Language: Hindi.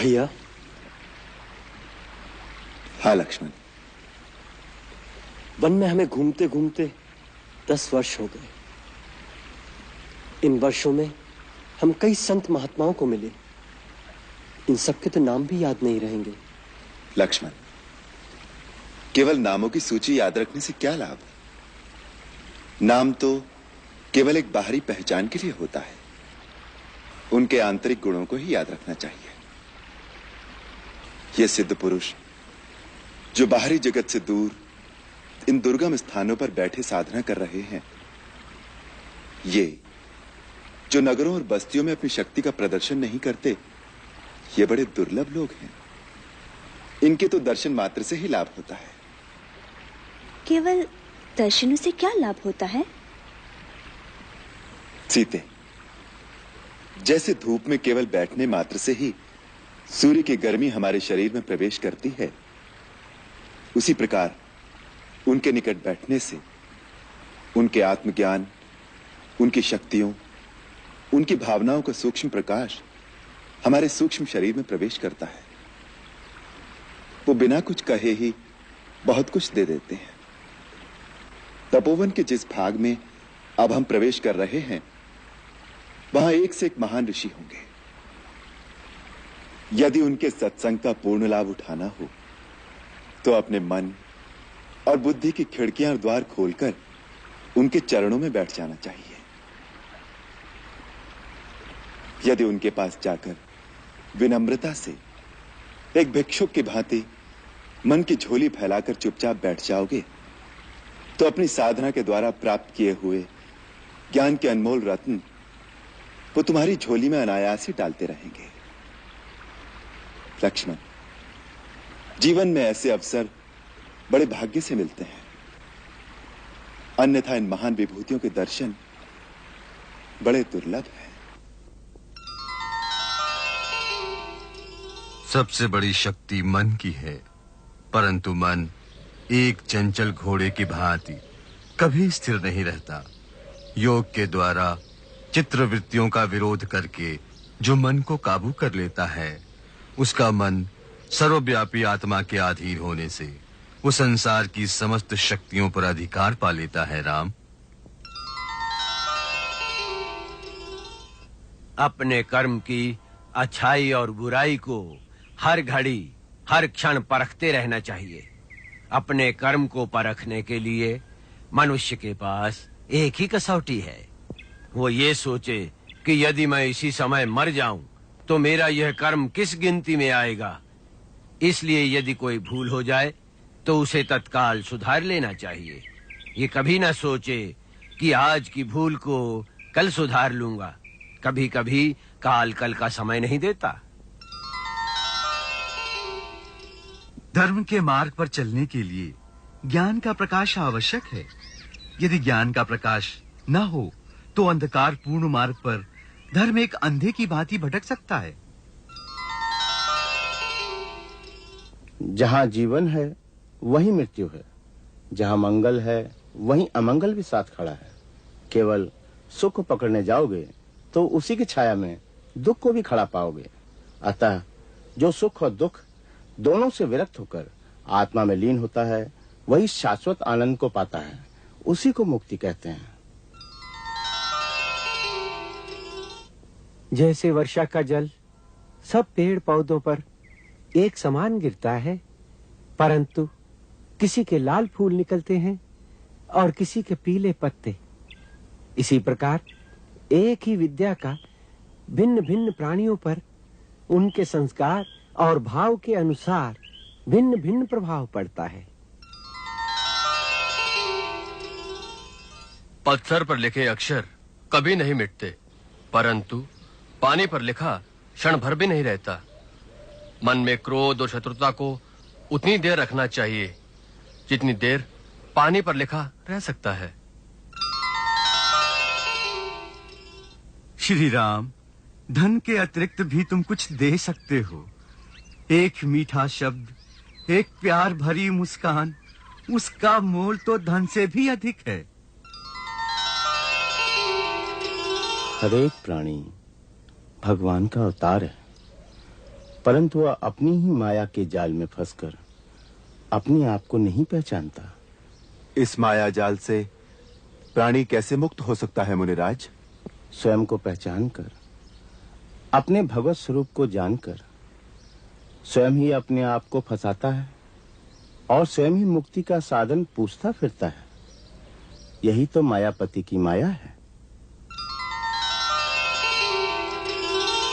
भैया। हाँ लक्ष्मण। वन में हमें घूमते घूमते 10 वर्ष हो गए। इन वर्षों में हम कई संत महात्माओं को मिले। इन सबके तो नाम भी याद नहीं रहेंगे। लक्ष्मण, केवल नामों की सूची याद रखने से क्या लाभ? नाम तो केवल एक बाहरी पहचान के लिए होता है। उनके आंतरिक गुणों को ही याद रखना चाहिए। ये सिद्ध पुरुष जो बाहरी जगत से दूर इन दुर्गम स्थानों पर बैठे साधना कर रहे हैं, ये जो नगरों और बस्तियों में अपनी शक्ति का प्रदर्शन नहीं करते, ये बड़े दुर्लभ लोग हैं। इनके तो दर्शन मात्र से ही लाभ होता है। केवल दर्शनों से क्या लाभ होता है? सीते, जैसे धूप में केवल बैठने मात्र से ही सूर्य की गर्मी हमारे शरीर में प्रवेश करती है, उसी प्रकार उनके निकट बैठने से उनके आत्मज्ञान, उनकी शक्तियों, उनकी भावनाओं का सूक्ष्म प्रकाश हमारे सूक्ष्म शरीर में प्रवेश करता है। वो बिना कुछ कहे ही बहुत कुछ दे देते हैं। तपोवन के जिस भाग में अब हम प्रवेश कर रहे हैं, वहां एक से एक महान ऋषि होंगे। यदि उनके सत्संग का पूर्ण लाभ उठाना हो तो अपने मन और बुद्धि की खिड़कियां और द्वार खोलकर उनके चरणों में बैठ जाना चाहिए। यदि उनके पास जाकर विनम्रता से एक भिक्षुक की भांति मन की झोली फैलाकर चुपचाप बैठ जाओगे तो अपनी साधना के द्वारा प्राप्त किए हुए ज्ञान के अनमोल रत्न वो तुम्हारी झोली में अनायास ही डालते रहेंगे। लक्ष्मण, जीवन में ऐसे अवसर बड़े भाग्य से मिलते हैं, अन्यथा इन महान विभूतियों के दर्शन बड़े दुर्लभ हैं। सबसे बड़ी शक्ति मन की है, परंतु मन एक चंचल घोड़े की भांति कभी स्थिर नहीं रहता। योग के द्वारा चित्रवृत्तियों का विरोध करके जो मन को काबू कर लेता है, उसका मन सर्वव्यापी आत्मा के अधीन होने से वो संसार की समस्त शक्तियों पर अधिकार पा लेता है। राम, अपने कर्म की अच्छाई और बुराई को हर घड़ी हर क्षण परखते रहना चाहिए। अपने कर्म को परखने के लिए मनुष्य के पास एक ही कसौटी है। वो ये सोचे कि यदि मैं इसी समय मर जाऊं तो मेरा यह कर्म किस गिनती में आएगा। इसलिए यदि कोई भूल हो जाए तो उसे तत्काल सुधार लेना चाहिए। ये कभी ना सोचे कि आज की भूल को कल सुधार लूंगा। कभी कभी काल कल का समय नहीं देता। धर्म के मार्ग पर चलने के लिए ज्ञान का प्रकाश आवश्यक है। यदि ज्ञान का प्रकाश न हो तो अंधकार पूर्ण मार्ग पर धर्म एक अंधे की भांति भटक सकता है। जहां जीवन है वहीं मृत्यु है, जहां मंगल है वहीं अमंगल भी साथ खड़ा है। केवल सुख पकड़ने जाओगे तो उसी की छाया में दुख को भी खड़ा पाओगे। अतः जो सुख और दुख दोनों से विरक्त होकर आत्मा में लीन होता है, वही शाश्वत आनंद को पाता है। उसी को मुक्ति कहते हैं। जैसे वर्षा का जल सब पेड़ पौधों पर एक समान गिरता है, परंतु किसी के लाल फूल निकलते हैं और किसी के पीले पत्ते, इसी प्रकार एक ही विद्या का भिन्न भिन्न प्राणियों पर उनके संस्कार और भाव के अनुसार भिन्न भिन्न प्रभाव पड़ता है। पत्थर पर लिखे अक्षर कभी नहीं मिटते, परंतु पानी पर लिखा क्षण भर भी नहीं रहता। मन में क्रोध और शत्रुता को उतनी देर रखना चाहिए जितनी देर पानी पर लिखा रह सकता है। श्री राम, धन के अतिरिक्त भी तुम कुछ दे सकते हो। एक मीठा शब्द, एक प्यार भरी मुस्कान, उसका मोल तो धन से भी अधिक है। हर एक प्राणी भगवान का अवतार है। परंतु वह अपनी ही माया के जाल में फंसकर अपने आप को नहीं पहचानता। इस माया जाल से प्राणी कैसे मुक्त हो सकता है मुनिराज? स्वयं को पहचान कर, अपने भगवत स्वरूप को जानकर स्वयं ही अपने आप को फंसाता है और स्वयं ही मुक्ति का साधन पूछता फिरता है। यही तो मायापति की माया है।